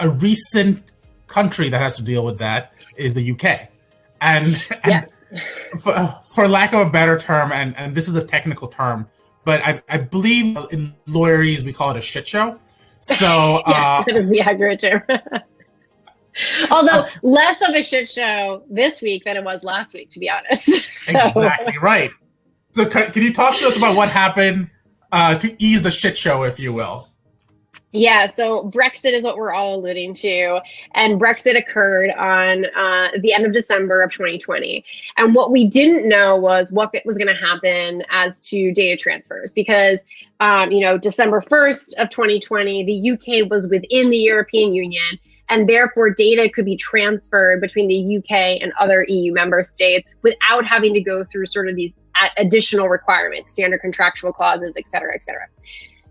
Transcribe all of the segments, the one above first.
A recent country that has to deal with that is the UK. And Yes. for lack of a better term, and this is a technical term, but I believe in lawyerese we call it a shit show. So yes, that is the accurate term. Although less of a shit show this week than it was last week, to be honest. So. Exactly right. So can you talk to us about what happened to ease the shit show, if you will? Yeah, so Brexit is what we're all alluding to. And Brexit occurred on the end of December of 2020. And what we didn't know was what was going to happen as to data transfers because, December 1st of 2020, the UK was within the European Union. And therefore, data could be transferred between the UK and other EU member states without having to go through sort of these additional requirements, standard contractual clauses, et cetera, et cetera.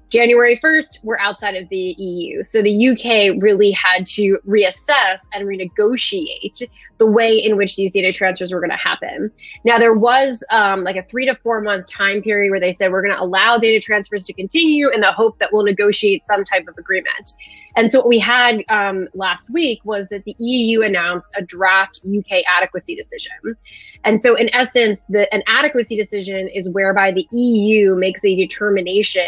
January 1st, we're outside of the EU. So the UK really had to reassess and renegotiate the way in which these data transfers were going to happen. Now, there was like a 3 to 4 month time period where they said we're going to allow data transfers to continue in the hope that we'll negotiate some type of agreement. And so what we had last week was that the EU announced a draft UK adequacy decision. And so in essence, an adequacy decision is whereby the EU makes a determination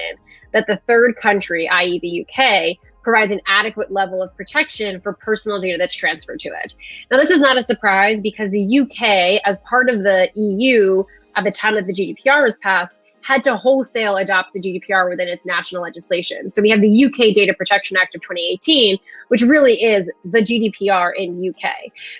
that the third country, i.e. the UK, provides an adequate level of protection for personal data that's transferred to it. Now, this is not a surprise because the UK, as part of the EU at the time that the GDPR was passed, had to wholesale adopt the GDPR within its national legislation. So we have the UK Data Protection Act of 2018, which really is the GDPR in UK.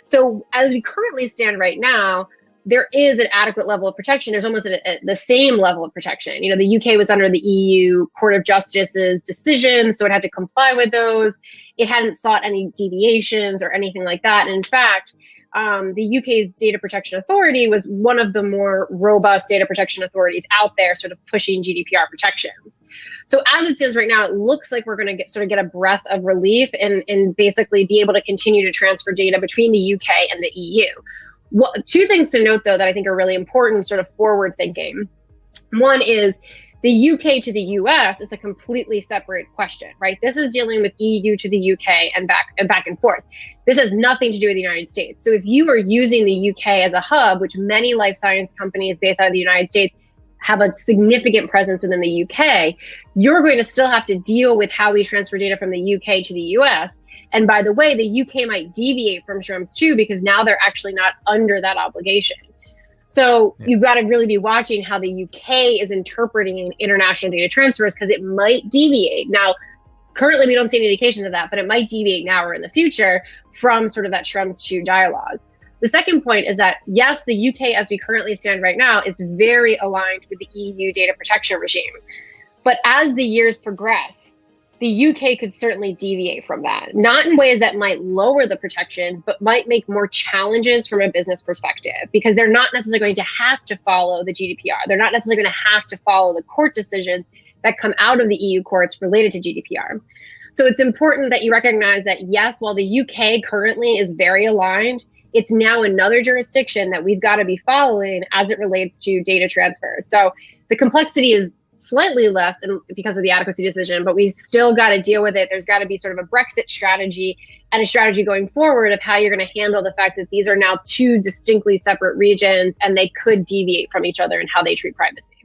So as we currently stand right now, there is an adequate level of protection. There's almost the same level of protection. The UK was under the EU Court of Justice's decision, so it had to comply with those. It hadn't sought any deviations or anything like that. And in fact, the UK's Data Protection Authority was one of the more robust data protection authorities out there, sort of pushing GDPR protections. So as it stands right now, it looks like we're going to get a breath of relief and basically be able to continue to transfer data between the UK and the EU. Two things to note, though, that I think are really important, sort of forward thinking. One is the UK to the US is a completely separate question, right? This is dealing with EU to the UK and back and forth. This has nothing to do with the United States. So if you are using the UK as a hub, which many life science companies based out of the United States have a significant presence within the UK, you're going to still have to deal with how we transfer data from the UK to the US. And by the way, the UK might deviate from Schrems too, because now they're actually not under that obligation. So you've got to really be watching how the UK is interpreting international data transfers because it might deviate. Now, currently, we don't see any indication of that, but it might deviate now or in the future from sort of that Schrems 2 dialogue. The second point is that, yes, the UK, as we currently stand right now, is very aligned with the EU data protection regime. But as the years progress, the UK could certainly deviate from that, not in ways that might lower the protections, but might make more challenges from a business perspective, because they're not necessarily going to have to follow the GDPR. They're not necessarily going to have to follow the court decisions that come out of the EU courts related to GDPR. So it's important that you recognize that, yes, while the UK currently is very aligned, it's now another jurisdiction that we've got to be following as it relates to data transfers. So the complexity is slightly less because of the adequacy decision, but we still got to deal with it. There's got to be sort of a Brexit strategy and a strategy going forward of how you're going to handle the fact that these are now two distinctly separate regions and they could deviate from each other in how they treat privacy.